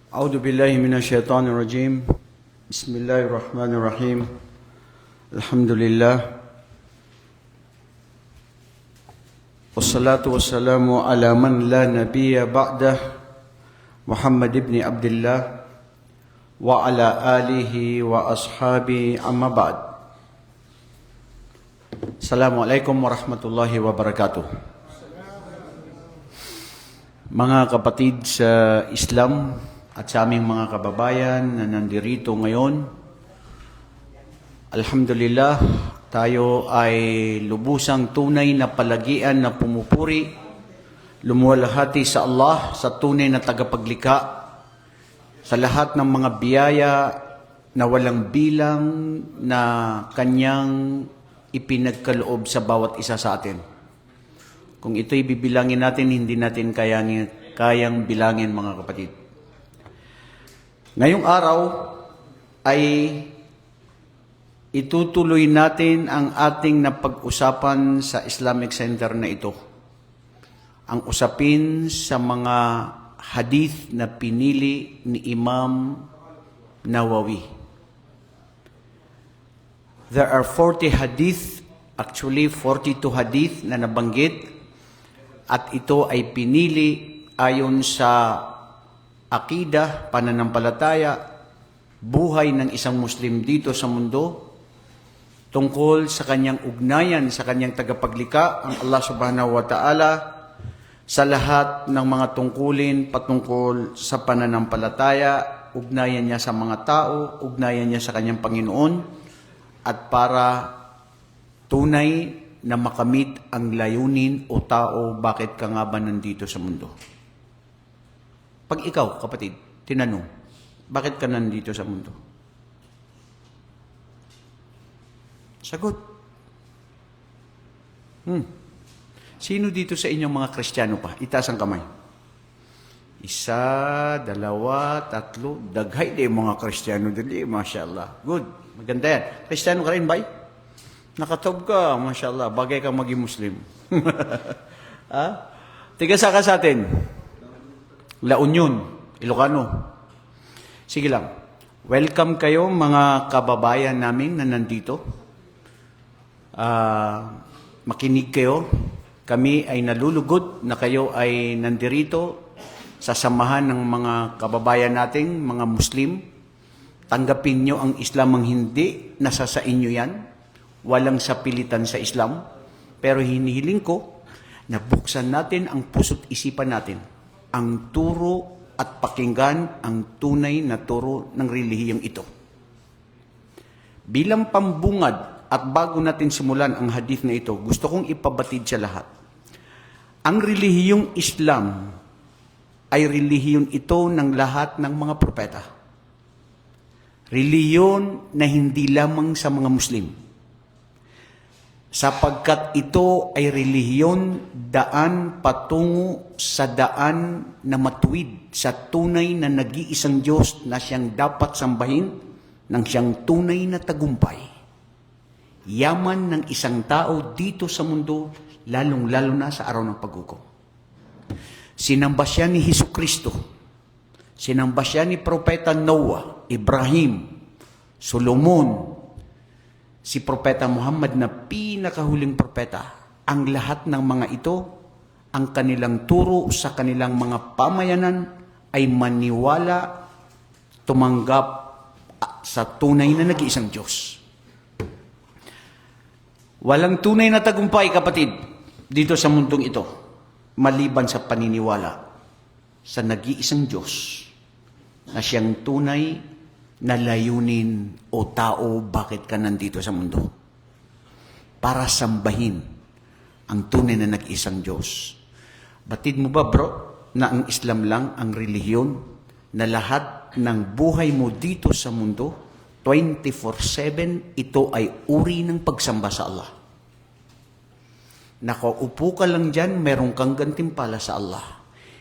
أعوذ بالله من الشيطان الرجيم. بسم الله الرحمن الرحيم. الحمد لله والصلاة والسلام على من لا نبي بعده محمد بن عبد الله وعلى آله وأصحابه أما بعد. السلام عليكم ورحمة الله وبركاته. Mga kapatid sa Islam at sa aming mga kababayan na nandirito ngayon, alhamdulillah, tayo ay lubusang tunay na palagian na pumupuri, lumuwalhati sa Allah, sa tunay na tagapaglikha, sa lahat ng mga biyaya na walang bilang na Kanyang ipinagkaloob sa bawat isa sa atin. Kung ito'y bibilangin natin, hindi natin kayang bilangin, mga kapatid. Ngayong araw ay itutuloy natin ang ating napag-usapan sa Islamic Center na ito. Ang usapin sa mga hadith na pinili ni Imam Nawawi. There are 40 hadith, actually 42 hadith na nabanggit, at ito ay pinili ayon sa akidah, pananampalataya, buhay ng isang Muslim dito sa mundo, tungkol sa kanyang ugnayan sa kanyang tagapaglikha, ang Allah subhanahu wa ta'ala, sa lahat ng mga tungkulin patungkol sa pananampalataya, ugnayan niya sa mga tao, ugnayan niya sa kanyang Panginoon, at para tunay na makamit ang layunin o tao, bakit ka nga ba nandito sa mundo? Pag ikaw, kapatid, tinanong, bakit ka nandito sa mundo? Sagot. Sino dito sa inyong mga Kristiyano pa? Itaas ang kamay. Isa, dalawa, tatlo, daghay di mga Kristiyano dili, mashallah. Good, maganda yan. Kristiyano ka rin, bay? Nakatob ka, mashallah. Bagay kang maging Muslim. Tiga saka sa atin? La Union, Ilocano. Sige lang. Welcome kayo mga kababayan namin na nandito. Makinig kayo. Kami ay nalulugod na kayo ay nandirito sa samahan ng mga kababayan nating, mga Muslim. Tanggapin nyo ang Islam ang hindi, nasa sa inyo yan. Walang sapilitan sa Islam. Pero hinihiling ko na buksan natin ang puso't isipan natin, ang turo at pakinggan ang tunay na turo ng relihiyong ito. Bilang pambungad at bago natin simulan ang hadith na ito, gusto kong ipabatid sa lahat. Ang relihiyong Islam ay relihiyon ito ng lahat ng mga propeta. Relihiyon na hindi lamang sa mga Muslim. Sapagkat ito ay relihiyon daan patungo sa daan na matuwid sa tunay na nag-iisang Diyos na siyang dapat sambahin ng siyang tunay na tagumpay. Yaman ng isang tao dito sa mundo, lalong-lalo na sa araw ng paghukom. Sinamba siya ni Jesucristo. Sinamba siya ni Propeta Noah, Ibrahim, Solomon, si Propeta Muhammad na pinakahuling propeta. Ang lahat ng mga ito, ang kanilang turo sa kanilang mga pamayanan ay maniwala, tumanggap sa tunay na nag-iisang Diyos. Walang tunay na tagumpay, kapatid, dito sa mundong ito, maliban sa paniniwala sa nag-iisang Diyos na siyang tunay na layunin o tao, bakit ka nandito sa mundo? Para sambahin ang tunay na nag-isang Diyos. Batid mo ba, bro, na ang Islam lang ang relihiyon na lahat ng buhay mo dito sa mundo, 24/7, ito ay uri ng pagsamba sa Allah. Nakaupo ka lang dyan, meron kang gantimpala sa Allah.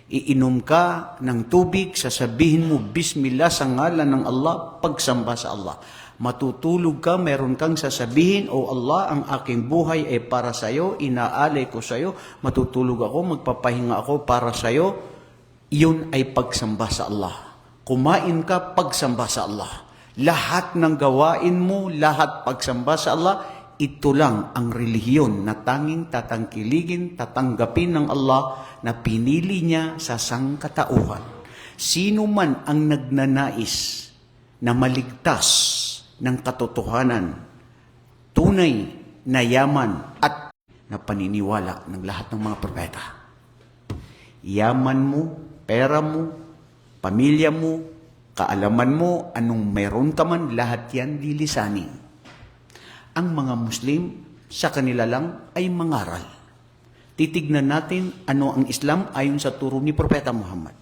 Iinom ka ng tubig, sasabihin mo, Bismillah, sa ngalan ng Allah, pagsamba sa Allah. Matutulog ka, meron kang sasabihin, O Allah, ang aking buhay ay para sa iyo, inaalay ko sa iyo, matutulog ako, magpapahinga ako para sa iyo. Iyon ay pagsamba sa Allah. Kumain ka pagsamba sa Allah. Lahat ng gawain mo, lahat pagsamba sa Allah, ito lang ang relihiyon na tanging tatangkiligin, tatanggapin ng Allah na pinili niya sa sangkatauhan. Sino man ang nagnanais na maligtas ng katotohanan, tunay na yaman at na paniniwala ng lahat ng mga propeta. Yaman mo, pera mo, pamilya mo, kaalaman mo, anong meron ka man, lahat yan lilisanin. Ang mga Muslim, sa kanila lang ay mangaral. Titignan natin ano ang Islam ayon sa turo ni Propeta Muhammad.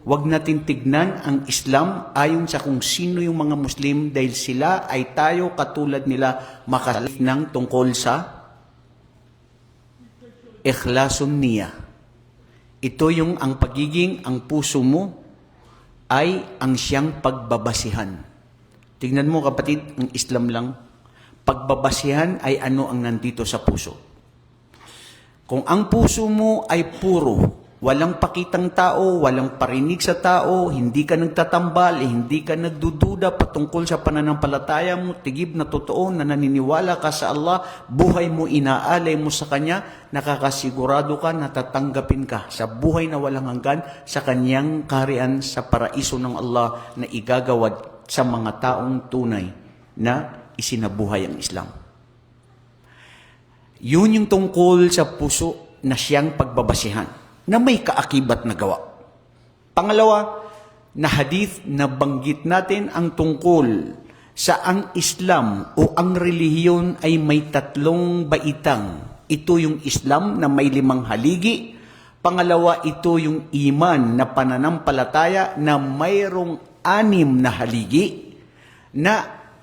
Huwag natin tignan ang Islam ayon sa kung sino yung mga Muslim dahil sila ay tayo katulad nila makasalif ng tungkol sa ikhlasun niya. Ito yung ang pagiging, ang puso mo ay ang siyang pagbabasihan. Tignan mo kapatid, ang Islam lang, pagbabasihan ay ano ang nandito sa puso. Kung ang puso mo ay puro, walang pakitang tao, walang parinig sa tao, hindi ka nagtatambal, hindi ka nagdududa patungkol sa pananampalataya mo, tigib na totoo na naniniwala ka sa Allah, buhay mo inaalay mo sa Kanya, nakakasigurado ka na tatanggapin ka sa buhay na walang hanggan sa Kanyang kaharian sa paraiso ng Allah na igagawad sa mga taong tunay na isinabuhay ang Islam. Yun yung tungkol sa puso na siyang pagbabasihan na may kaakibat na gawa. Pangalawa, na hadith na banggit natin ang tungkol sa ang Islam o ang relihiyon ay may tatlong baitang. Ito yung Islam na may 5 haligi. Pangalawa, ito yung iman na pananampalataya na mayroong 6 na haligi. Na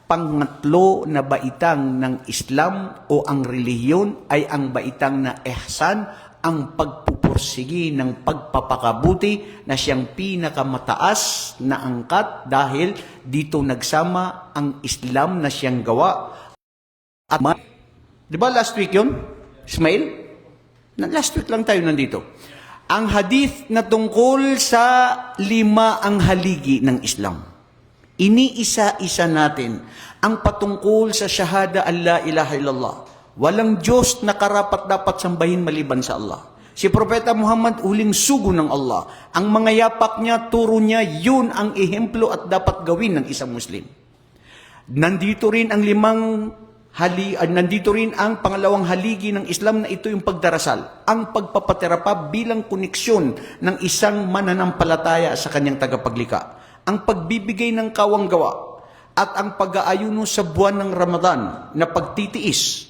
pangatlo na baitang ng Islam o ang relihiyon ay ang baitang na ihsan, ang pagpupursigi ng pagpapakabuti na siyang pinakamataas na angkat dahil dito nagsama ang Islam na siyang gawa. At di ba last week yun? Ismail? Last week lang tayo nandito. Ang hadith na tungkol sa 5 ang haligi ng Islam. Iniisa-isa natin ang patungkol sa syahada an la ilaha illallah. Walang Diyos na karapat-dapat sambahin maliban sa Allah. Si Propeta Muhammad, uling sugo ng Allah. Ang mga yapak niya, turo niya, yun ang ehemplo at dapat gawin ng isang Muslim. Nandito rin ang nandito rin ang pangalawang haligi ng Islam na ito yung pagdarasal. Ang pagpapaterapa bilang koneksyon ng isang mananampalataya sa kanyang tagapaglikha. Ang pagbibigay ng kawanggawa at ang pag-aayuno sa buwan ng Ramadan na pagtitiis.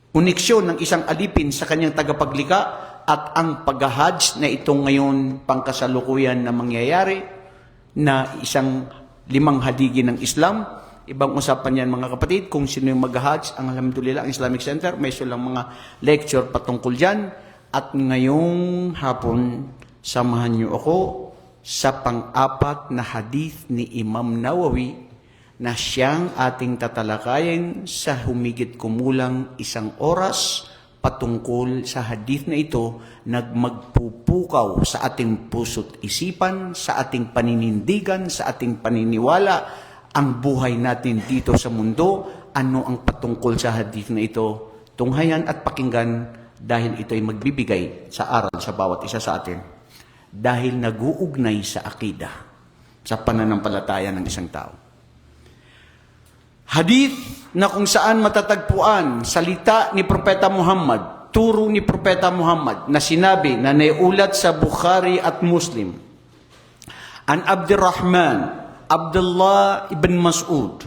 Koneksyon ng isang alipin sa kanyang tagapaglikha at ang pag-hajj na ito ngayon pangkasalukuyan na mangyayari na isang 5 haligi ng Islam. Ibang usapan yan mga kapatid kung sino yung mag-hajj. Ang alhamdulillah, ang Islamic Center, may silang mga lecture patungkol dyan. At ngayong hapon, samahan niyo ako sa pang-4 na hadith ni Imam Nawawi na siyang ating tatalakayin sa humigit kumulang 1 oras patungkol sa hadith na ito na magpupukaw sa ating puso't isipan, sa ating paninindigan, sa ating paniniwala, ang buhay natin dito sa mundo, ano ang patungkol sa hadith na ito, tunghayan at pakinggan dahil ito ay magbibigay sa aral sa bawat isa sa atin. Dahil nag-uugnay sa akida, sa pananampalataya ng isang tao. Hadith na kung saan matatagpuan salita ni Propeta Muhammad, turo ni Propeta Muhammad na sinabi na naiulat sa Bukhari at Muslim. An Abdurrahman, Abdullah ibn Mas'ud,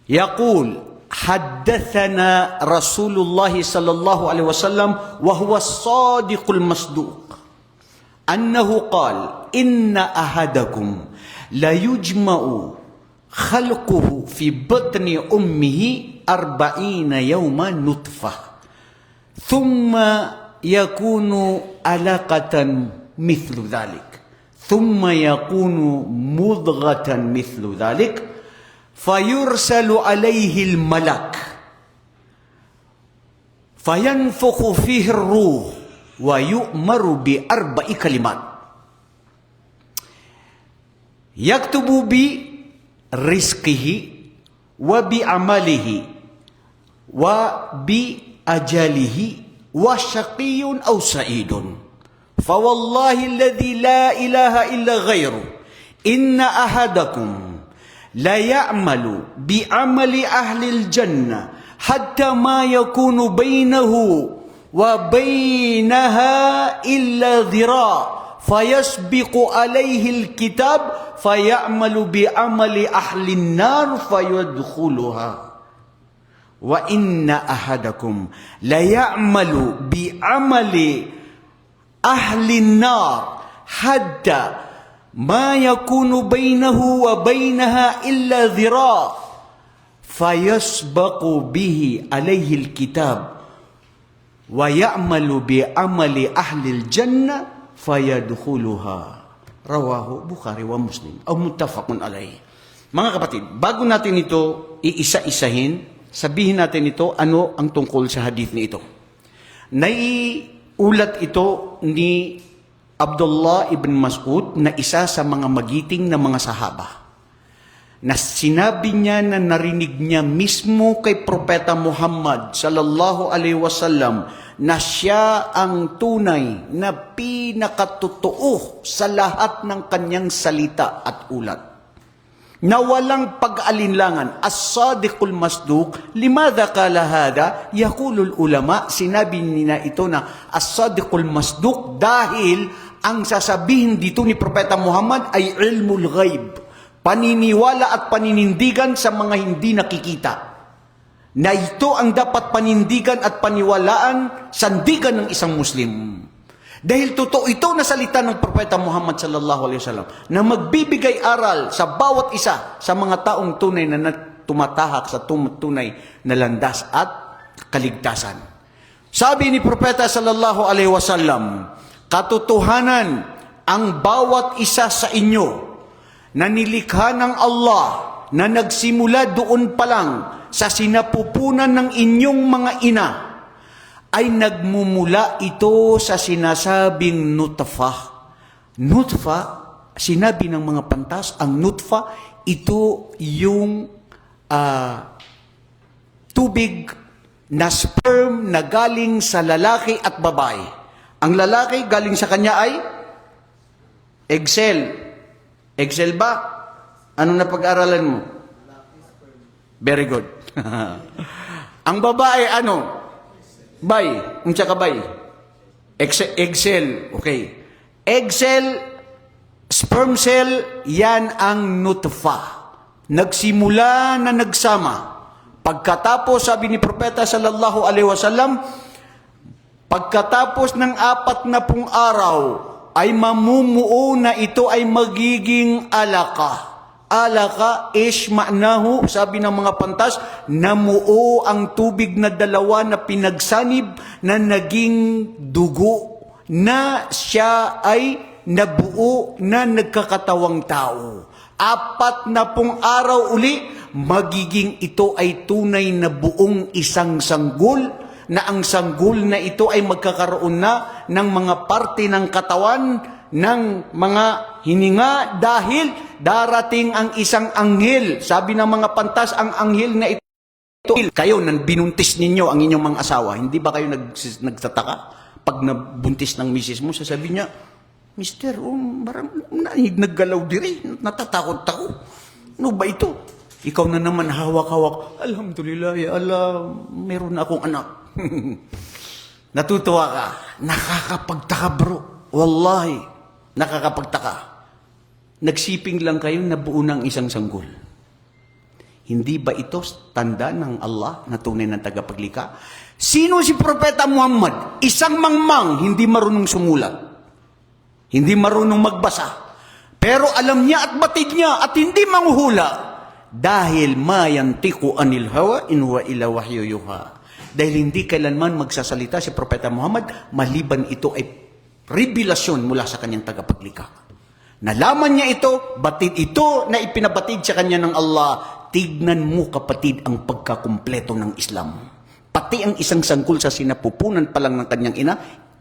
yaqul, haddathana Rasulullah sallallahu alaihi wasallam wa huwa as-sadiqul masduq annahu qala inna ahadakum la yujma'u khalquhu fi batni ummihi 40 yawman nutfah thumma yakunu alaqatan mithlu dhalik thumma yakunu mudghatan mithlu dhalik fayursalu alayhi al-malak fayanfukhu fihi ar-ruh wa yu'maru bi 4 kalimat. yaktubu bi rizqihi wa bi amalihi wa bi ajalihi wa syaqiyun aw sa'idun. Fawallahi alladhi la ilaha illa ghayru inna ahadakum la ya'malu bi amali ahli al-jannah hatta ma yakunu bainahu wa bainaha illa dhira' fayasbiqu alayhi al-kitab fayamalu bi amali ahli an-nar fayadkhuluha wa inna ahadakum la ya'malu bi amali ahli an-nar hatta ma yakunu bainahu wa bainaha illa dhira' fayasbaqu bihi alayhi al-kitab wa ya'malu bi amali ahli al-jannah fayadkhuluha. Rawahu Bukhari wa Muslim o muttafaqun alayh. Mga kapatid, bago natin ito iisa-isahin, sabihin natin ito ano ang tungkol sa hadith ni ito. Naiulat ito ni Abdullah ibn Mas'ud na isa sa mga magiting na mga sahaba, na sinabi niya na narinig niya mismo kay Propeta Muhammad sallallahu alaihi wasallam na siya ang tunay na pinakatotoo sa lahat ng kanyang salita at ulat, na walang pag-alinlangan. As-sadiqul masduq. Limadha qala hada? Yaqulul ulama, sinabi nila ito na as-sadiqul masduq dahil ang sasabihin dito ni Propeta Muhammad ay ilmul ghaib, paniniwala at paninindigan sa mga hindi nakikita, na ito ang dapat panindigan at paniwalaan, sandigan ng isang Muslim. Dahil totoo ito na salita ng Propeta Muhammad sallallahu alaihi wasallam na magbibigay aral sa bawat isa sa mga taong tunay na tumatahak sa tunay na landas at kaligtasan. Sabi ni Propeta sallallahu alaihi wasallam, katotohanan ang bawat isa sa inyo na nilikha ng Allah na nagsimula doon pa lang sa sinapupunan ng inyong mga ina ay nagmumula ito sa sinasabing nutfah. Nutfah, sinabi ng mga pantas, ang nutfah, ito yung tubig na sperm na galing sa lalaki at babae. Ang lalaki galing sa kanya ay eggcell. Eggcell ba? Ano na pag-aralan mo? Very good. Ang babae, ano? Bay. Unsa ka bay? Eggcell. Okay. Eggcell, sperm cell, yan ang nutfah. Nagsimula na nagsama. Pagkatapos, sabi ni Propeta sallallahu alaihi wasallam, pagkatapos ng 40 araw, ay mamumuo na ito ay magiging alaka. Alaka ish ma'nahu, sabi ng mga pantas, namuo ang tubig na dalawa na pinagsanib na naging dugo, na siya ay nabuo na nagkakatawang tao. 40 araw uli, magiging ito ay tunay na buong isang sanggol, na ang sanggol na ito ay magkakaroon na ng mga parte ng katawan, ng mga hininga, dahil darating ang isang anghel. Sabi ng mga pantas, ang anghel na ito, kayo nang binuntis ninyo ang inyong mga asawa, hindi ba kayo nagtataka? Pag nabuntis ng misis mo, sasabihin niya, Mister, naggalaw diri, natatakot ako. Ano ba ito? Ikaw na naman hawak-hawak, alhamdulillah, ya Allah, meron na akong anak. Natutuwa ka. Nakakapagtaka, bro. Wallahi, nakakapagtaka. Nagsiping lang kayo na buo ng isang sanggol. Hindi ba ito tanda ng Allah na tunay ng tagapaglikha? Sino si Propeta Muhammad? Isang mangmang, hindi marunong sumulat. Hindi marunong magbasa. Pero alam niya at batid niya at hindi manghuhula. Dahil ma yantiqu anil hawa in huwa illa wahyu yuha. Dahil hindi kailanman magsasalita si Propeta Muhammad, maliban ito ay revelasyon mula sa kanyang tagapaglikha. Nalaman niya ito, batid ito na ipinabatid sa kanya ng Allah. Tignan mo, kapatid, ang pagkakumpleto ng Islam. Pati ang isang sanggol sa sinapupunan pa lang ng kanyang ina,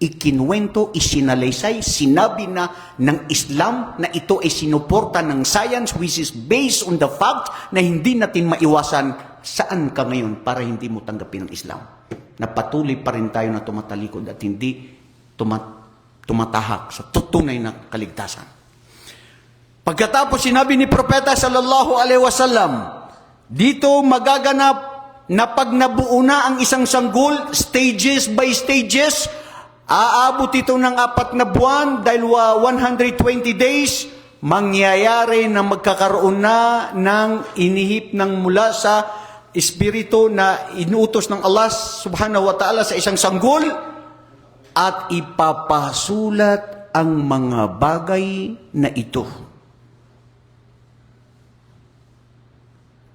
ikinwento, isinalaysay, sinabi na ng Islam na ito ay sinuporta ng science which is based on the fact na hindi natin maiwasan. Saan ka ngayon para hindi mo tanggapin ang Islam? Na patuloy pa rin tayo na tumatalikod at hindi tumatahak sa tunay na kaligtasan. Pagkatapos sinabi ni Propeta sallallahu alaihi wasallam, dito magaganap na pag nabuo na ang isang sanggol, stages by stages, aabot ito ng 4 na buwan dahil 120 days, mangyayari na magkakaroon na ng inihip ng mula sa espiritu na inuutos ng Allah subhanahu wa ta'ala sa isang sanggol at ipapasulat ang mga bagay na ito.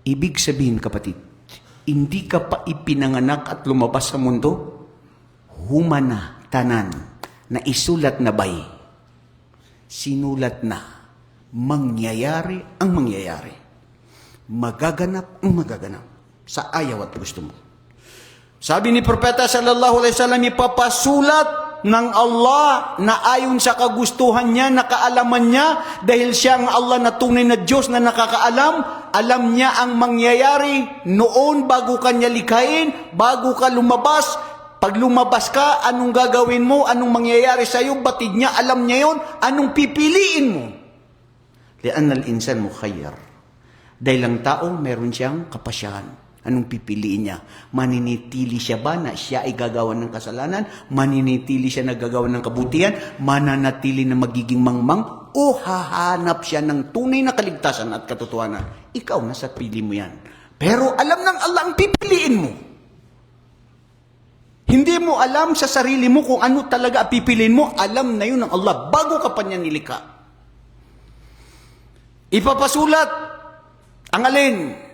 Ibig sabihin, kapatid, hindi ka pa ipinanganak at lumabas sa mundo, humana, tanan, na isulat na bay. Sinulat na, mangyayari ang mangyayari. Magaganap ang magaganap. Sa ayaw at gusto mo. Sabi ni Propeta sallallahu alaihi wasallam, ipapasulat ng Allah na ayon sa kagustuhan niya, nakaalaman niya, dahil siya ang Allah na tunay na Diyos na nakakaalam, alam niya ang mangyayari noon bago kanya likhain, bago ka lumabas. Pag lumabas ka, anong gagawin mo, anong mangyayari sa iyo, batid niya, alam niya yon, anong pipiliin mo. Li'anna al-insan mukhayyar. Dahil ang tao, meron siyang kapasyahan. Anong pipiliin niya? Maninitili siya ba na siya ay gagawan ng kasalanan? Maninitili siya na gagawan ng kabutihan? Mananatili na magiging mangmang? O hahanap siya ng tunay na kaligtasan at katotohanan? Ikaw, nasa pili mo yan. Pero alam ng Allah ang pipiliin mo. Hindi mo alam sa sarili mo kung ano talaga pipiliin mo. Alam na yun ng Allah bago ka pa niya nilikha. Ipapasulat ang alin?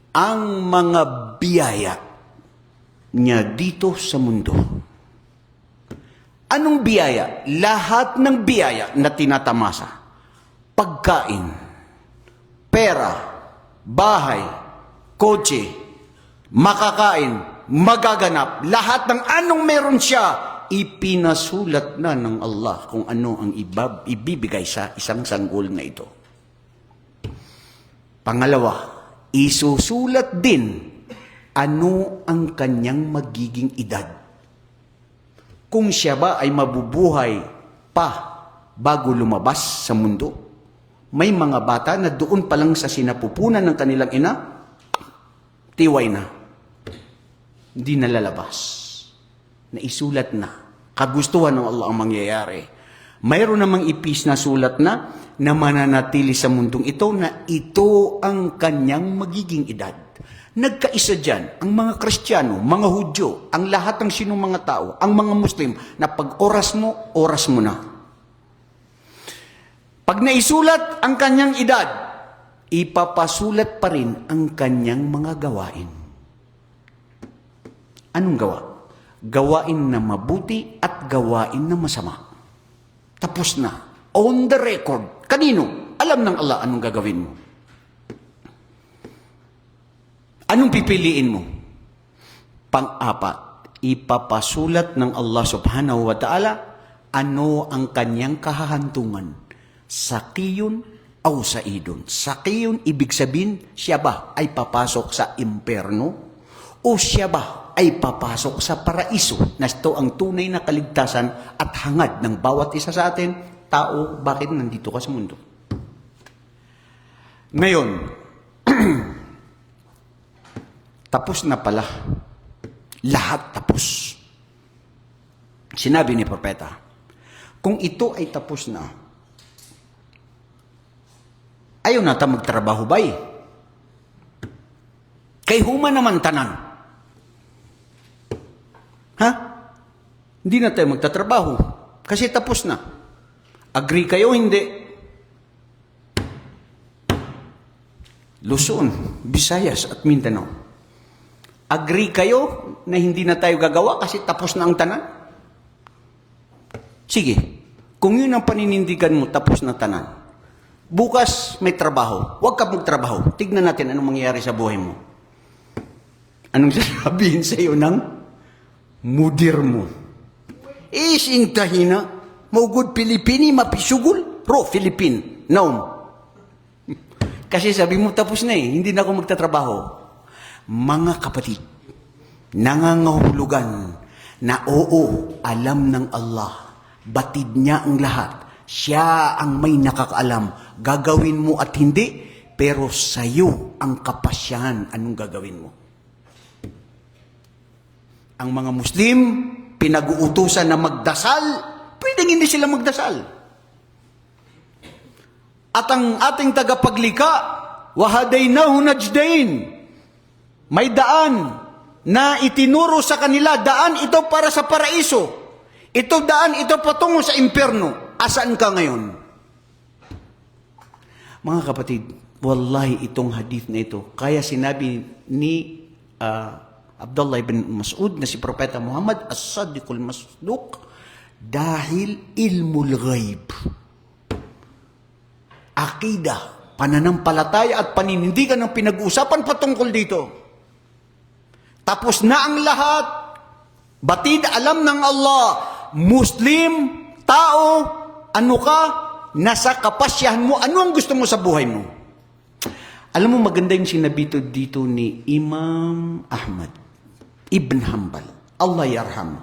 Ang mga biyaya niya dito sa mundo. Anong biyaya? Lahat ng biyaya na tinatamasa. Pagkain, pera, bahay, kotse, makakain, magaganap. Lahat ng anong meron siya, ipinasulat na ng Allah kung ano ang ibibigay sa isang sanggol na ito. Pangalawa, isusulat din ano ang kanyang magiging edad. Kung siya ba ay mabubuhay pa bago lumabas sa mundo. May mga bata na doon pa lang sa sinapupunan ng kanilang ina, tiway na. Hindi na lalabas. Naisulat na. Kagustuhan ng Allah ang mangyayari. Mayroon namang ipis na sulat na mananatili sa mundong ito na ito ang kanyang magiging edad. Nagkaisa dyan ang mga Kristiyano, mga Hudyo, ang lahat ng sinong mga tao, ang mga Muslim, na pag oras mo na. Pag naisulat ang kanyang edad, ipapasulat pa rin ang kanyang mga gawain. Anong gawa? Gawain na mabuti at gawain na masama. Tapos na. On the record. Kanino? Alam ng Allah anong gagawin mo. Anong pipiliin mo? Pang-apat, ipapasulat ng Allah subhanahu wa ta'ala ano ang kanyang kahahantungan. Sakiyun o saidun. Sakiyun, ibig sabihin, siya ba ay papasok sa imperno? O siya ba ay papasok sa paraiso? Na ito ang tunay na kaligtasan at hangad ng bawat isa sa atin. Tao, bakit nandito ka sa mundo? Ngayon, tapos na pala. Lahat tapos. Sinabi ni Propeta, kung ito ay tapos na, ayaw na tayo magtrabaho bay. Kay huma naman tanan. Ha? Hindi na tayo magtatrabaho. Kasi tapos na. Agree kayo, hindi? Luzon, Visayas at Mindanao. Agree kayo na hindi na tayo gagawa kasi tapos na ang tanan? Sige, kung yun ang paninindigan mo, tapos na tanan. Bukas may trabaho. Huwag ka magtrabaho. Tignan natin anong mangyayari sa buhay mo. Anong sasabihin sa iyo ng mudir mo? Ising tahina. Maugod Pilipini, mapisugol. Ro, Philippine. No. Kasi sabi mo, tapos na hindi na ako magtatrabaho. Mga kapatid, nangangahulugan na oo, alam ng Allah. Batid niya ang lahat. Siya ang may nakakaalam. Gagawin mo at hindi, pero sa'yo ang kapasyahan anong gagawin mo. Ang mga Muslim, pinag-uutusan na magdasal, pwedeng hindi sila magdasal. At ang ating tagapaglikha, wahadaynahu najdain, may daan na itinuro sa kanila, daan ito para sa paraiso. Ito daan, ito patungo sa impyerno. Asaan ka ngayon? Mga kapatid, wallahi itong hadith na ito, kaya sinabi ni Abdullah ibn Mas'ud na si Propeta Muhammad, as-sadiqul masduq, dahil ilmul ghaib. Akidah, pananampalataya at paninindigan ng pinag-uusapan patungkol dito. Tapos na ang lahat, batid alam ng Allah, Muslim, tao, ano ka, nasa kapasyahan mo, ano ang gusto mo sa buhay mo. Alam mo, maganda yung sinabi dito ni Imam Ahmad Ibn Hanbal, Allah yarham.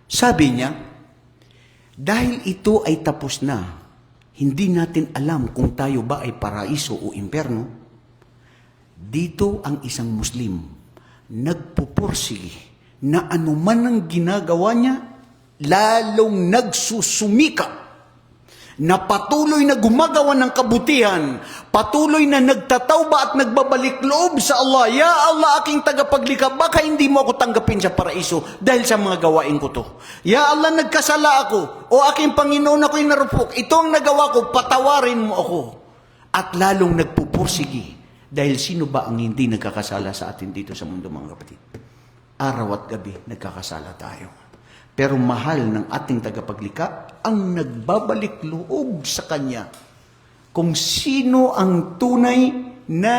Sabi niya, dahil ito ay tapos na, hindi natin alam kung tayo ba ay paraiso o impyerno, dito ang isang Muslim nagpupursige na anuman ang ginagawa niya, lalong nagsusumika na patuloy na gumagawa ng kabutihan, patuloy na nagtatawba at nagbabalik loob sa Allah. Ya Allah, aking tagapaglikha, baka hindi mo ako tanggapin sa paraiso dahil sa mga gawain ko to. Ya Allah, nagkasala ako. O aking Panginoon, ako'y narupok. Ito ang nagawa ko, patawarin mo ako. At lalong nagpupursigi. Dahil sino ba ang hindi nagkakasala sa atin dito sa mundo, mga kapatid? Araw at gabi, nagkakasala tayo. Pero mahal ng ating tagapaglikha ang nagbabalik loob sa Kanya. Kung sino ang tunay na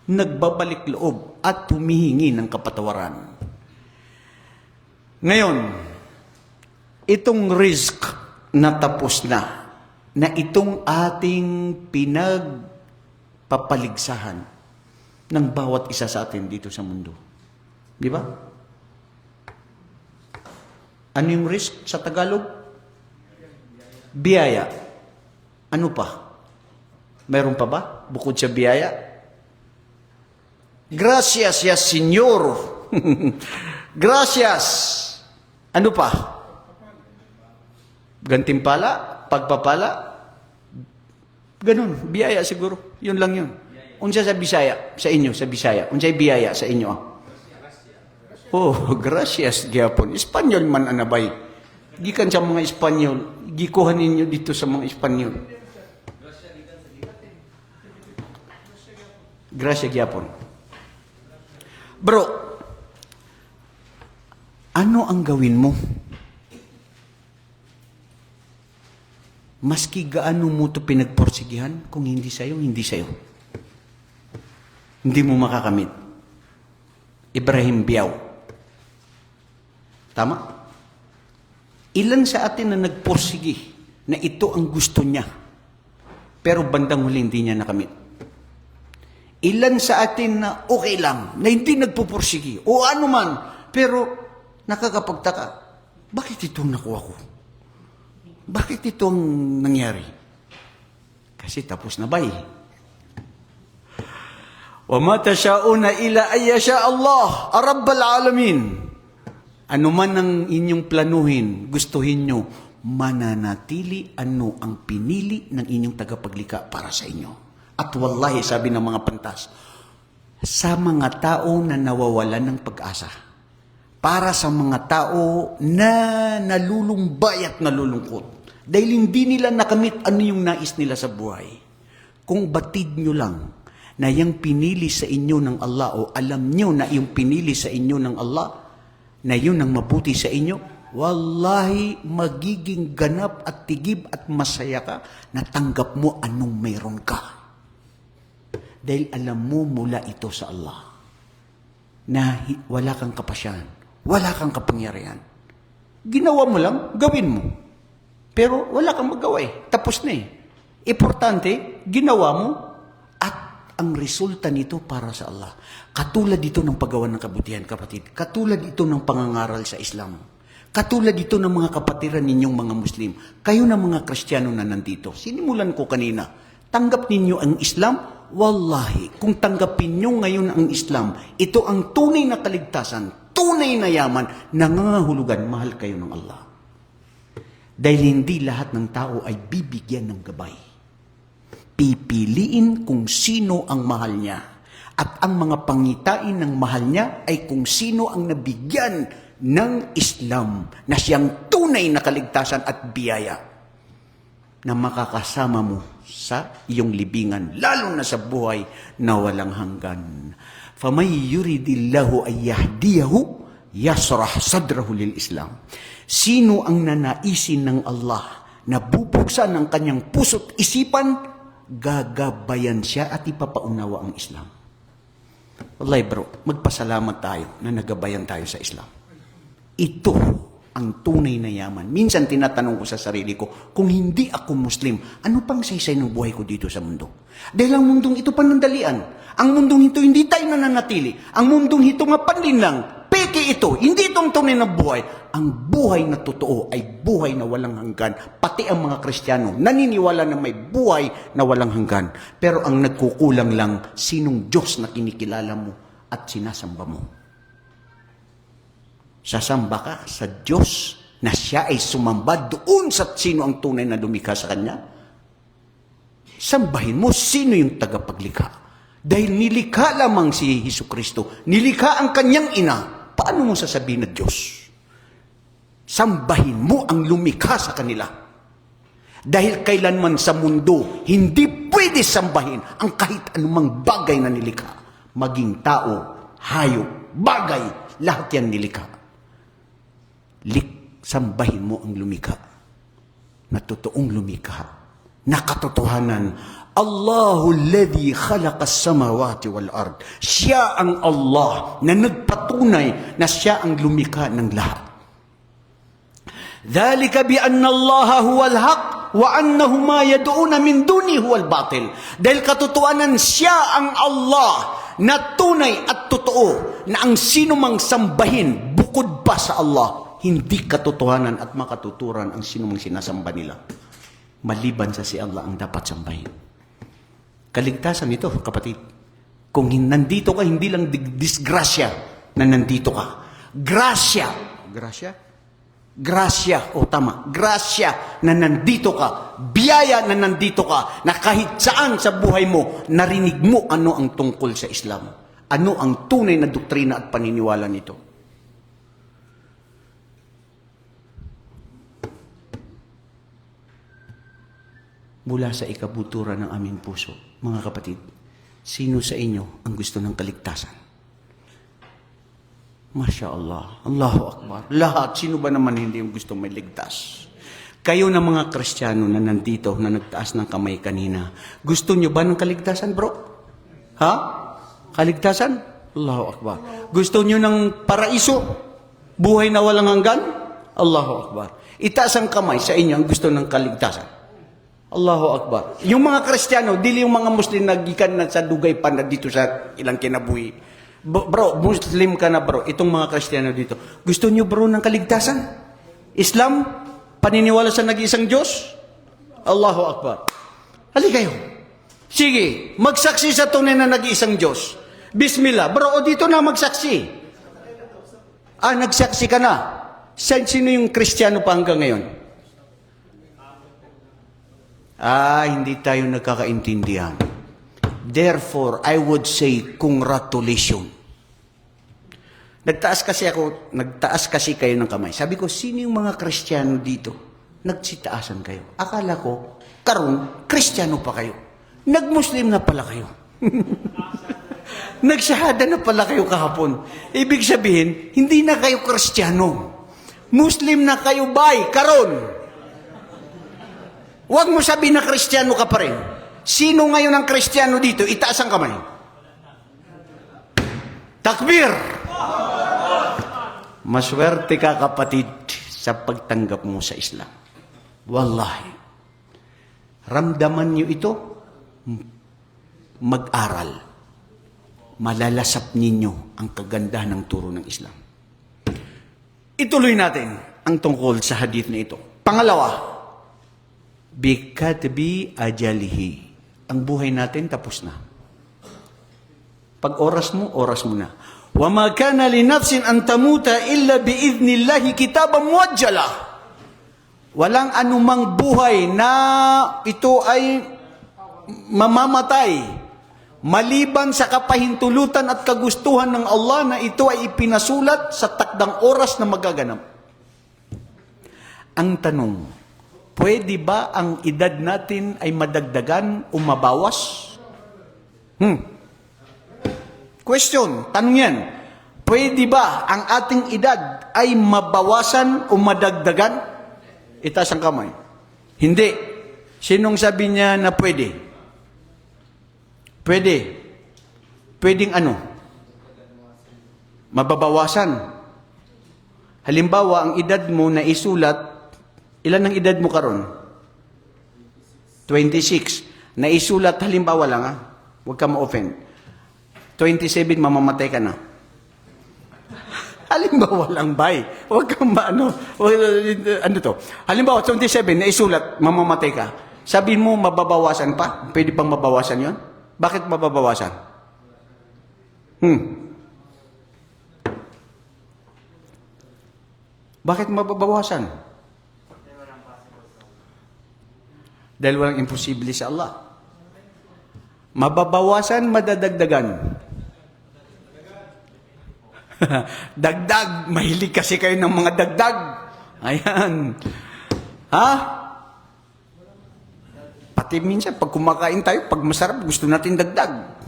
nagbabalik loob at humihingi ng kapatawaran. Ngayon, itong rizq na tapos na itong ating pinagpapaligsahan ng bawat isa sa atin dito sa mundo. Di ba? Ano yung risk sa Tagalog? Biyaya. Ano pa? Meron pa ba? Bukod sa biyaya? Gracias, yes, Señor. Gracias. Ano pa? Gantimpala? Pagpapala? Ganun. Biyaya siguro. Yun lang yun. Unsa sa Bisaya? Sa inyo, sa Bisaya. Unsay biyaya sa inyo? Oh, gracias, gyapon. Espanyol man anabay. Gikan sa mga Espanyol. Gikuhan ninyo dito sa mga Espanyol. Gracias, gyapon. Bro, ano ang gawin mo? Maski gaano mo ito pinagporsigihan, kung hindi sa'yo, hindi sa'yo. Hindi mo makakamit. Ibrahim Biao. Tama? Ilan sa atin na nagporsigi na ito ang gusto niya, pero bandang huli hindi niya nakamit. Ilan sa atin na okay lang, na hindi nagpupursigi, o ano man, pero nakakapagtaka, bakit ito nakuha ko? Bakit ito ang nangyari? Kasi tapos na ba eh? وَمَا تَشَاءُونَ إِلَّا أَن يَشَاءَ اللَّهُ رَبَّ الْعَالَمِينَ. Ano man ang inyong planuhin, gustuhin nyo, mananatili ano ang pinili ng inyong tagapaglikha para sa inyo. At wallahi, sabi ng mga pantas, sa mga tao na nawawalan ng pag-asa, para sa mga tao na nalulumbay at nalulungkot, dahil hindi nila nakamit ano yung nais nila sa buhay. Kung batid nyo lang na yung pinili sa inyo ng Allah, o alam nyo na yung pinili sa inyo ng Allah, na yun ang mabuti sa inyo, wallahi, magiging ganap at tigib at masaya ka na tanggap mo anong mayroon ka. Dahil alam mo mula ito sa Allah na wala kang kapasyahan, wala kang kapangyarihan. Ginawa mo lang, gawin mo. Pero wala kang magawa eh. Tapos na eh. Importante, ginawa mo at ang resulta nito para sa Allah. Katulad ito ng paggawa ng kabutihan, kapatid. Katulad ito ng pangangaral sa Islam. Katulad ito ng mga kapatiran ninyong mga Muslim. Kayo na mga Kristiyano na nandito. Sinimulan ko kanina. Tanggap ninyo ang Islam? Wallahi, kung tanggapin nyo ngayon ang Islam, ito ang tunay na kaligtasan, tunay na yaman, nangangahulugan, mahal kayo ng Allah. Dahil hindi lahat ng tao ay bibigyan ng gabay. Pipiliin kung sino ang mahal niya. At ang mga pangitain ng mahal niya ay kung sino ang nabigyan ng Islam na siyang tunay na kaligtasan at biyaya na makakasama mo sa iyong libingan, lalo na sa buhay na walang hanggan. فَمَنْ يُرِدِ اللَّهُ أَنْ يَهْدِيَهُ يَشْرَحْ صَدْرَهُ لِلْإِسْلَامِ. Sino ang nanaisin ng Allah na bubuksan ng kanyang puso't isipan, gagabayan siya at ipapaunawa ang Islam. Wallahi bro, magpasalamat tayo na nagabayan tayo sa Islam. Ito ang tunay na yaman. Minsan tinatanong ko sa sarili ko, kung hindi ako Muslim, ano pang saysay ng buhay ko dito sa mundo? Dahil ang mundong ito panandalian. Ang mundong ito hindi tayo nananatili. Ang mundong ito nga panlinlang. Peke ito. Hindi itong tunay na buhay. Ang buhay na totoo ay buhay na walang hanggan. Pati ang mga Kristiyano naniniwala na may buhay na walang hanggan. Pero ang nagkukulang lang, sinong Diyos na kinikilala mo at sinasamba mo. Sasamba ka sa Diyos na siya ay sumamba doon sa sino ang tunay na lumikha sa Kanya? Sambahin mo sino yung tagapaglikha. Dahil nilikha lamang si Jesucristo, nilikha ang Kanyang ina, paano mo sasabihin na Diyos? Sambahin mo ang lumikha sa kanila. Dahil kailanman sa mundo, hindi pwede sambahin ang kahit anumang bagay na nilikha. Maging tao, hayop, bagay, lahat yan nilikha. Sambahin mo ang lumikha na totoong lumikha na katotohanan. Allahu alladhi khalaqa as-samawati wal ard. Siya ang Allah na nagpatunay na siya ang lumikha ng lahat. Dhalika bi anna Allah huwal haq wa annahu ma yad'una min duni huwal batil. Dahil katotohanan siya ang Allah na tunay at totoo na ang sino mang sambahin bukod pa sa Allah, hindi katotohanan at makatuturan ang sinumang sinasamba nila. Maliban sa si Allah ang dapat sambahin. Kaligtasan ito, kapatid. Kung nandito ka, hindi lang disgrasya na nandito ka. Grasya. Grasya? Grasya. O tama. Grasya na nandito ka. Biyaya na nandito ka. Na kahit saan sa buhay mo, narinig mo ano ang tungkol sa Islam. Ano ang tunay na doktrina at paniniwala nito. Mula sa ikabuturan ng aming puso, mga kapatid, sino sa inyo ang gusto ng kaligtasan? Masya Allah, Allahu Akbar. Lahat, sino ba naman hindi yung gusto may ligtas? Kayo na mga Kristiyano na nandito, na nagtaas ng kamay kanina, gusto nyo ba ng kaligtasan, bro? Ha? Kaligtasan? Allahu Akbar. Gusto nyo ng paraiso? Buhay na walang hanggan? Allahu Akbar. Itaas ang kamay sa inyo ang gusto ng kaligtasan. Allahu Akbar. Yung mga Kristiyano, dili yung mga Muslim nagikan na sa dugay pa na dito sa ilang kinabuhi. Bro, Muslim ka na bro. Itong mga Kristiyano dito. Gusto nyo bro ng kaligtasan? Islam? Paniniwala sa nag-iisang Diyos? Allahu Akbar. Hali kayo. Sige, magsaksi sa tunay na nag-iisang Diyos. Bismillah. Bro, o dito na magsaksi. Nagsaksi ka na. Sino yung Kristiyano pa hanggang ngayon? Hindi tayo nagkakaintindihan. Therefore, I would say, congratulations. Nagtaas kasi kayo ng kamay. Sabi ko, sino yung mga Kristiyano dito? Nagsitaasan kayo. Akala ko, karon Kristiyano pa kayo. Nag-Muslim na pala kayo. Nagsahada na pala kayo kahapon. Ibig sabihin, hindi na kayo Kristiyano. Muslim na kayo, bay, karon. Huwag mo sabihin na Kristiyano ka pa rin. Sino ngayon ang Kristiyano dito? Itaas ang kamay. Takbir! Maswerte ka kapatid sa pagtanggap mo sa Islam. Wallahi. Ramdaman niyo ito, mag-aral. Malalasap ninyo ang kagandahan ng turo ng Islam. Ituloy natin ang tungkol sa hadith na ito. Pangalawa, bikatbi ajalihi. Ang buhay natin tapos na. Pag oras mo na. Wa ma kana li nafsin an tamuta illa biidnillahi kitaban muajjala. Walang anumang buhay na ito ay mamamatay maliban sa kapahintulutan at kagustuhan ng Allah na ito ay ipinasulat sa takdang oras na magaganap. Ang tanong, pwede ba ang edad natin ay madagdagan o mabawas? Question, tanong yan. Pwede ba ang ating edad ay mabawasan o madagdagan? Itaas ang kamay. Hindi. Sinong sabi niya na pwede? Pwede. Pwedeng ano? Mababawasan. Halimbawa, ang edad mo na isulat, ilan ang edad mo karon? 26. Naisulat, halimbawa lang huwag ka ma-offend. 27, mamamatay ka na. Halimbawa lang, bay. Huwag kang ano to? Halimbawa, 27, naisulat, mamamatay ka. Sabi mo, mababawasan pa? Pwede pang mabawasan yon? Bakit mababawasan? Bakit mababawasan? Dahil walang imposible sa Allah. Mababawasan, madadagdagan. Dagdag. Mahilig kasi kayo ng mga dagdag. Ayan. Ha? Pati minsan, pag kumakain tayo, pag masarap, gusto natin dagdag.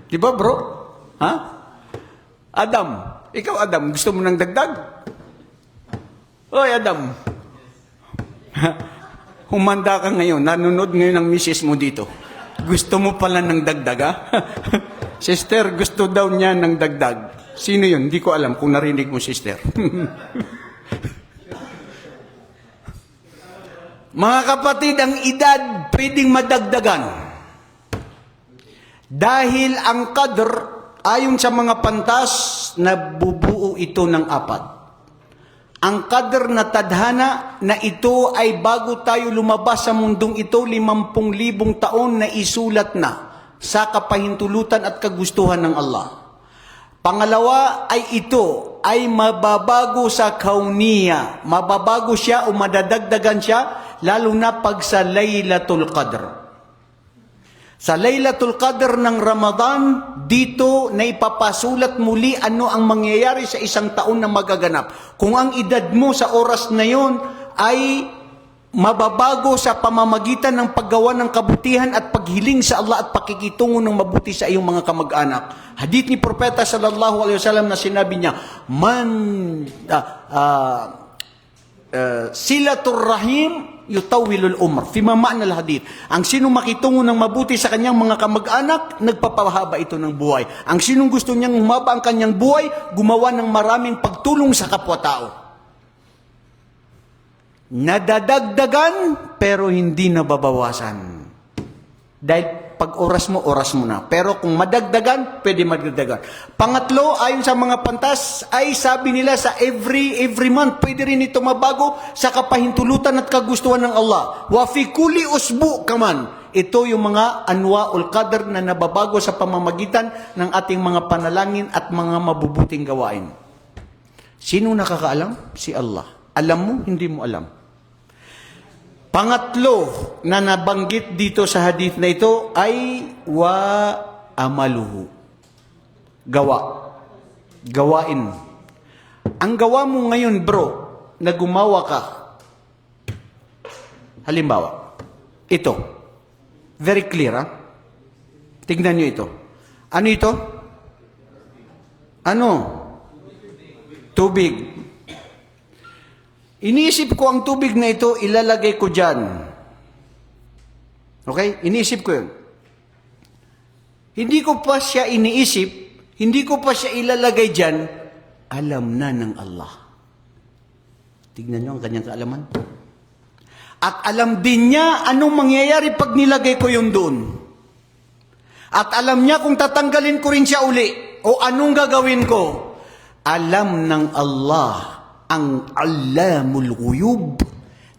Di ba, bro? Ha? Adam. Ikaw, Adam, gusto mo ng dagdag? Oy, Adam. Humanda ka ngayon, nanonood ngayon ng misis mo dito. Gusto mo pala ng dagdag, ha? Sister, gusto daw niya ng dagdag. Sino yun? Hindi ko alam kung narinig mo, sister. Mga kapatid, ang edad pwedeng madagdagan. Dahil ang qadr, ayon sa mga pantas, nabubuo ito ng 4. Ang qadr na tadhana na ito ay bago tayo lumabas sa mundong ito, 50,000 taon na isulat na sa kapahintulutan at kagustuhan ng Allah. Pangalawa ay ito ay mababago sa kauniya. Mababago siya o madadagdagan siya, lalo na pag sa Laylatul Qadr. Sa Laylatul Qadr ng Ramadan, dito na ipapasulat muli ano ang mangyayari sa isang taon na magaganap. Kung ang edad mo sa oras na yon ay mababago sa pamamagitan ng paggawa ng kabutihan at paghiling sa Allah at pakikitungo ng mabuti sa iyong mga kamag-anak. Hadith ni Propeta sallallahu alaihi wasallam na sinabi niya, silatur rahim yutawilul umr. Fima ma'na al-hadith. Ang sinong makitungo ng mabuti sa kanyang mga kamag-anak, nagpapahaba ito ng buhay. Ang sinong gusto niyang humaba ang kanyang buhay, gumawa ng maraming pagtulong sa kapwa-tao. Nadadagdagan, pero hindi nababawasan. Dahil pag oras mo na. Pero kung madagdagan, pwede madagdagan. Pangatlo, ayon sa mga pantas, ay sabi nila sa every month, pwede rin ito mabago sa kapahintulutan at kagustuhan ng Allah. Wa fi kulli usbu kaman. Ito yung mga anwa'ul qadr na nababago sa pamamagitan ng ating mga panalangin at mga mabubuting gawain. Sino nakakaalam? Si Allah. Alam mo, hindi mo alam. Pangatlo na nabanggit dito sa hadith na ito ay wa amaluhu. Gawa. Gawain. Ang gawa mo ngayon, bro, na gumawa ka. Halimbawa, ito. Very clear, ha? Tignan nyo ito. Ano ito? Ano? Tubig. Iniisip ko ang tubig na ito, ilalagay ko dyan. Okay? Iniisip ko yun. Hindi ko pa siya iniisip, hindi ko pa siya ilalagay dyan, alam na ng Allah. Tignan nyo ang kanyang kaalaman. At alam din niya anong mangyayari pag nilagay ko yun doon. At alam niya kung tatanggalin ko rin siya uli o anong gagawin ko. Alam ng Allah ang Allamul Ghuyub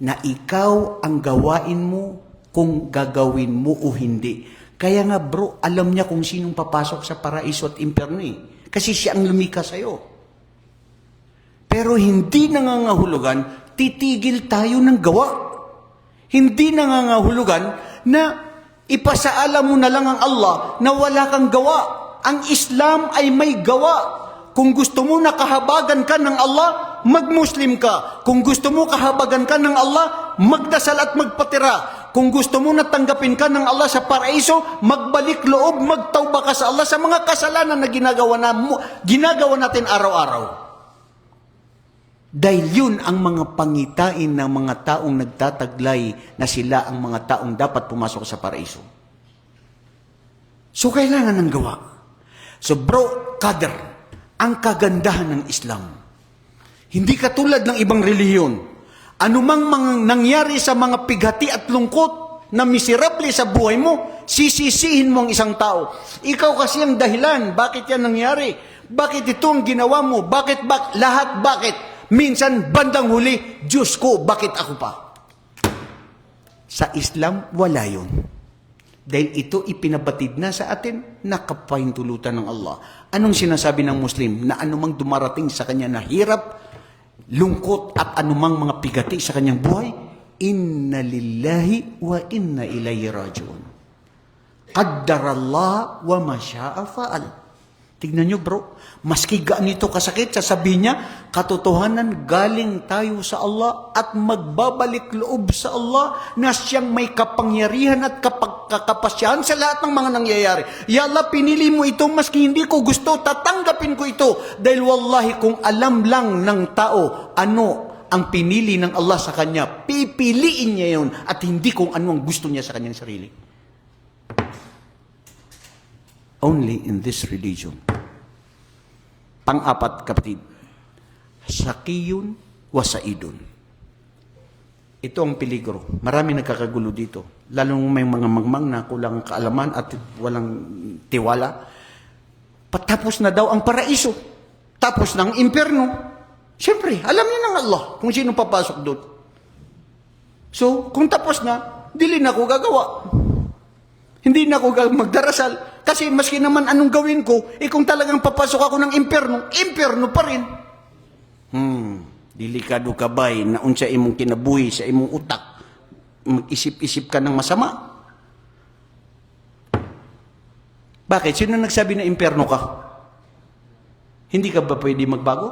na ikaw ang gawain mo kung gagawin mo o hindi. Kaya nga bro, alam niya kung sinong papasok sa paraiso at impyerno eh. Kasi siya ang lumika sa'yo. Pero hindi nangangahulugan, titigil tayo ng gawa. Hindi nangangahulugan na ipasaalam mo na lang ang Allah na wala kang gawa. Ang Islam ay may gawa. Kung gusto mo na kahabagan ka ng Allah, mag-Muslim ka. Kung gusto mo kahabagan ka ng Allah, magdasal at magpatira. Kung gusto mo na tanggapin ka ng Allah sa paraiso, magbalik loob, magtawba ka sa Allah sa mga kasalanan na ginagawa natin araw-araw. Dahil yun ang mga pangitain ng mga taong nagtataglay na sila ang mga taong dapat pumasok sa paraiso. So, kailangan ng gawa. So, bro, kader, ang kagandahan ng Islam. Hindi katulad ng ibang relihiyon. Anumang mga nangyari sa mga pighati at lungkot na miserable sa buhay mo, sisisihin mo ang isang tao. Ikaw kasi ang dahilan. Bakit yan nangyari? Bakit ito ang ginawa mo? Bakit? Lahat bakit? Minsan, bandang huli, Diyos ko, bakit ako pa? Sa Islam, wala yun. Dahil ito ipinabatid na sa atin, nakapahintulutan ng Allah. Anong sinasabi ng Muslim? Na anumang dumarating sa kanya na hirap, lungkot at anumang mga pigati sa kanyang buhay, inna lillahi wa inna ilayhi rajiun. Qaddarallah wa ma syaa fa'al. Tignan nyo bro, maski gaanito kasakit, sasabihin niya, katotohanan galing tayo sa Allah at magbabalik loob sa Allah na siyang may kapangyarihan at kakapasyahan sa lahat ng mga nangyayari. Ya Allah, pinili mo ito, maski hindi ko gusto, tatanggapin ko ito. Dahil wallahi, kung alam lang ng tao ano ang pinili ng Allah sa kanya, pipiliin niya yun at hindi kung ano ang gusto niya sa kanyang sarili. Only in this religion. Pang-apat, kapatid, sakiyun wa saidun. Ito ang peligro. Marami nagkakagulo dito. Lalo may mga mangmang na kulang kaalaman at walang tiwala. Patapos na daw ang paraiso. Tapos ng impyerno. Siyempre, alam niya ng Allah kung sino papasok doon. So, kung tapos na, dili na ako gagawa. Hindi na ako magdarasal. Kasi maski naman anong gawin ko, kung talagang papasok ako ng impyerno, impyerno pa rin. Delikado ka ba'y na unsa imong kinabuhi sa imong utak, mag-isip-isip ka ng masama. Bakit? Sino nagsabi na impyerno ka? Hindi ka ba pwede magbago?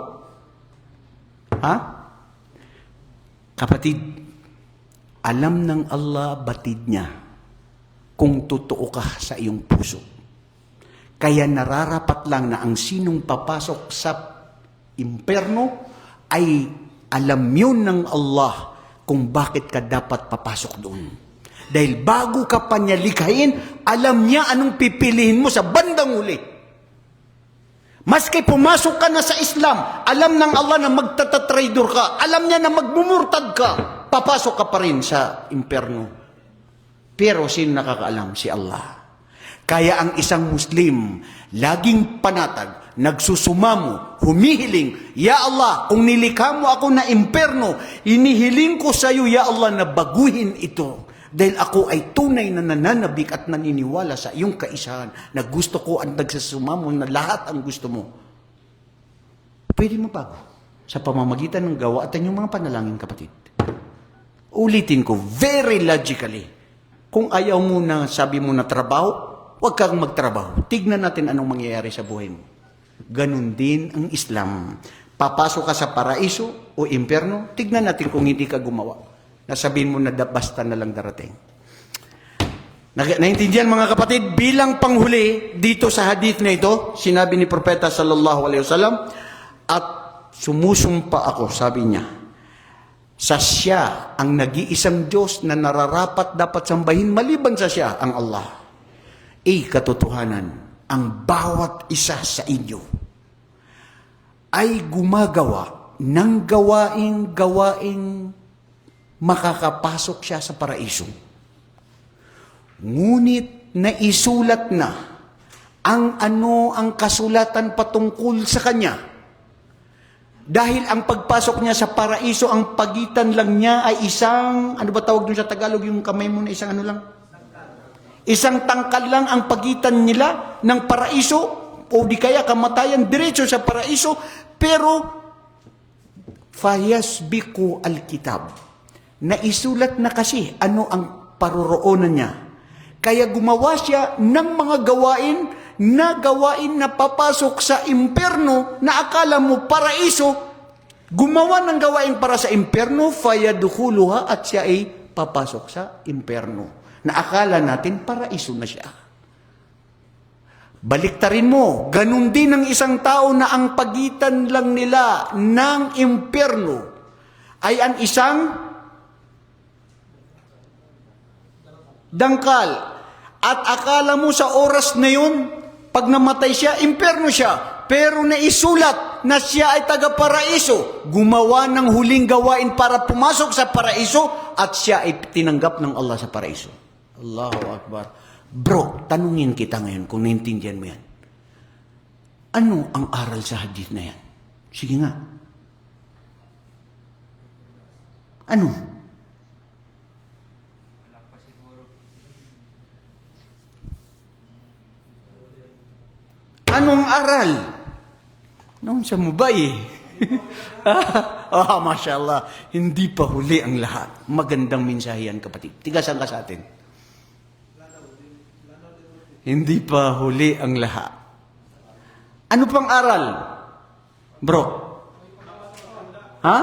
Ha? Kapatid, alam ng Allah batid niya kung totoo ka sa iyong puso. Kaya nararapat lang na ang sinong papasok sa impyerno ay alam yun ng Allah kung bakit ka dapat papasok doon. Dahil bago ka pa niya likhain, alam niya anong pipilihin mo sa bandang huli. Maski pumasok ka na sa Islam, alam ng Allah na magtatatraidor ka, alam niya na magmumurtad ka, papasok ka pa rin sa impyerno. Pero sino nakakaalam? Si Allah. Kaya ang isang Muslim, laging panatag, nagsusumamo, humihiling, Ya Allah, kung nilikha mo ako na impyerno, inihiling ko sa iyo, Ya Allah, na baguhin ito. Dahil ako ay tunay na nananabik at naniniwala sa iyong kaisahan, na gusto ko at nagsusumamo na lahat ang gusto mo. Pwede mo bago sa pamamagitan ng gawa at inyong mga panalangin, kapatid. Ulitin ko, very logically, kung ayaw mo na, sabi mo na trabaho, huwag kang magtrabaho. Tignan natin anong mangyayari sa buhay mo. Ganon din ang Islam. Papasok ka sa paraiso o impyerno, tignan natin kung hindi ka gumawa. Nasabihin mo na basta na lang darating. Naintindihan mga kapatid, bilang panghuli dito sa hadith na ito, sinabi ni Propeta sallallahu alaihi wasallam, at sumusumpa ako, sabi niya, sa siya ang nag-iisang Diyos na nararapat dapat sambahin maliban sa siya, ang Allah. Katotohanan, ang bawat isa sa inyo ay gumagawa ng gawaing makakapasok siya sa paraiso. Ngunit naisulat na ang kasulatan patungkol sa kanya. Dahil ang pagpasok niya sa paraiso, ang pagitan lang niya ay isang, ano ba tawag dun sa Tagalog, yung kamay mo na isang ano lang? Isang tangkal lang ang pagitan nila ng paraiso, o di kaya kamatayan, diretso sa paraiso, pero fayasbiku al-kitab. Naisulat na kasi ano ang paroroonan niya. Kaya gumawa siya ng mga gawain na papasok sa impyerno na akala mo paraiso. Gumawa ng gawain para sa impyerno, fayadkhuluha, at siya ay papasok sa impyerno. Na akala natin paraiso na siya. Baliktarin mo, ganun din ang isang tao na ang pagitan lang nila ng impyerno ay ang isang dangkal. At akala mo sa oras na yun, pag namatay siya, impyerno siya. Pero naisulat na siya ay taga-paraiso. Gumawa ng huling gawain para pumasok sa paraiso at siya ay tinanggap ng Allah sa paraiso. Allahu Akbar. Bro, tanungin kita ngayon kung naintindihan mo yan. Ano ang aral sa hadith na yan? Sige nga. Ano? Anong aral? Noon sa mubay. Mashallah. Hindi pa huli ang lahat. Magandang mensahe yan, kapatid. Tigasan ka sa atin. Hindi pa huli ang lahat. Ano pang aral? Bro? Ha?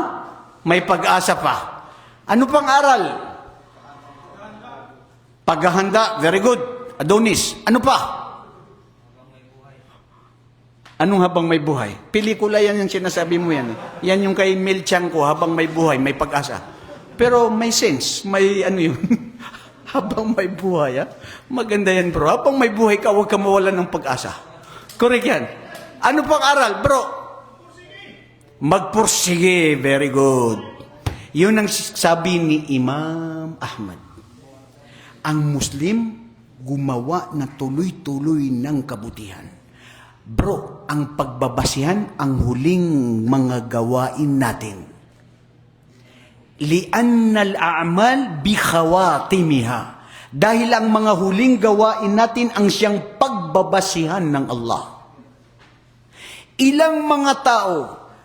May pag-asa pa. Ano pang aral? Paghahanda. Very good. Adonis. Ano pa? Anong habang may buhay? Pelikula yan yung sinasabi mo yan. Yan yung kay Mel Chanco, habang may buhay, may pag-asa. Pero may sense, may ano yun. Habang may buhay, ha? Maganda yan, bro. Habang may buhay ka, huwag ka mawalan ng pag-asa. Correct yan. Ano pang aral, bro? Magpursige. Very good. Yun ang sabi ni Imam Ahmad. Ang Muslim, gumawa na tuloy-tuloy ng kabutihan. Bro, ang pagbabasihan, ang huling mga gawain natin. Li'annal a'mal bi khawatimiha. Dahil ang mga huling gawain natin ang siyang pagbabasihan ng Allah. Ilang mga tao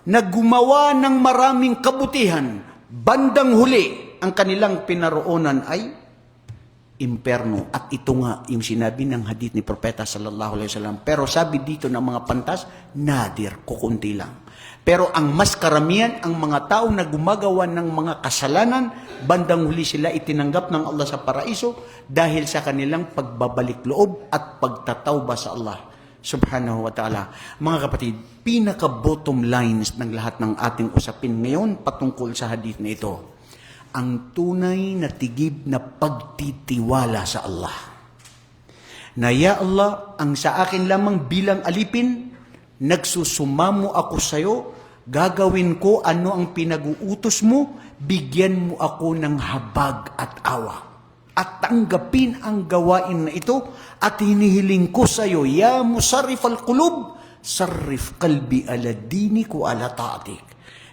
na gumawa ng maraming kabutihan, bandang huli, ang kanilang pinaroonan ay imperno. At ito nga yung sinabi ng hadith ni Propeta sallallahu alaihi wasallam. Pero sabi dito ng mga pantas, nadir, kukunti lang. Pero ang mas karamihan, ang mga tao na gumagawa ng mga kasalanan, bandang huli sila itinanggap ng Allah sa paraiso dahil sa kanilang pagbabalik loob at pagtatawba sa Allah subhanahu wa ta'ala. Mga kapatid, pinaka-bottom lines ng lahat ng ating usapin ngayon patungkol sa hadith na ito. Ang tunay na tigib na pagtitiwala sa Allah. Na ya Allah, ang sa akin lamang bilang alipin, nagsusumamo ako sa iyo, gagawin ko ano ang pinag-uutos mo, bigyan mo ako ng habag at awa. At tanggapin ang gawain na ito at hinihiling ko sa iyo, ya musarrif al-qulub, sarrif qalbi ala dinik wa ala ta'atik.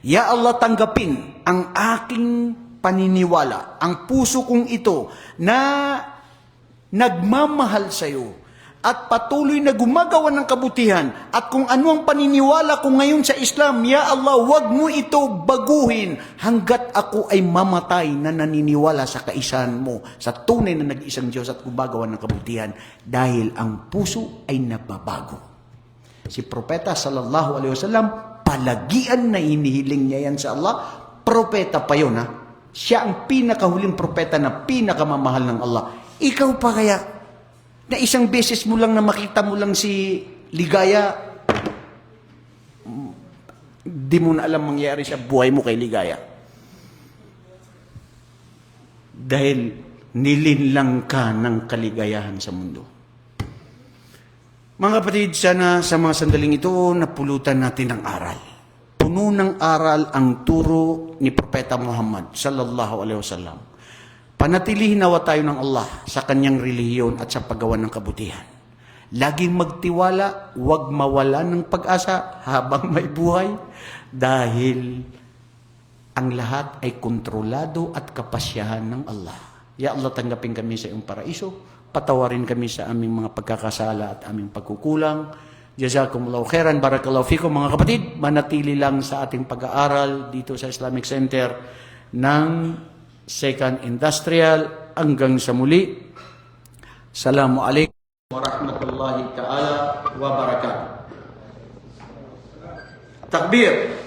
Ya Allah, tanggapin ang aking paniniwala, ang puso kong ito na nagmamahal sa iyo at patuloy na gumagawa ng kabutihan at kung ano ang paniniwala ko ngayon sa Islam, ya Allah, wag mo ito baguhin hanggat ako ay mamatay na naniniwala sa kaisahan mo, sa tunay na nag-isang Diyos at gumagawa ng kabutihan dahil ang puso ay nababago. Si Propeta sallallahu alaihi wasallam, palagian na inihiling niya yan sa Allah. Propeta pa yun, ha? Siya ang pinakahuling propeta na pinakamamahal ng Allah. Ikaw pa kaya, na isang beses mo lang na makita mo lang si Ligaya, di mo na alam mangyari sa buhay mo kay Ligaya. Dahil nilinlang ka ng kaligayahan sa mundo. Mga kapatid, sana sa mga sandaling ito, napulutan natin ng aral. puno ng aral ang turo ni Propeta Muhammad sallallahu alaihi wasallam. Panatilihin nawa tayo ng Allah sa kanyang relihiyon at sa paggawa ng kabutihan. Laging magtiwala, huwag mawala ng pag-asa habang may buhay dahil ang lahat ay kontrolado at kapasyahan ng Allah. Ya Allah, tanggapin kami sa iyong paraiso, patawarin kami sa aming mga pagkakasala at aming pagkukulang. Jazakumullahu khairan, barakallahu fikum mga kapatid. Manatili lang sa ating pag-aaral dito sa Islamic Center ng Second Industrial. Hanggang sa muli. Assalamualaikum warahmatullahi ta'ala wabarakatuh. Takbir!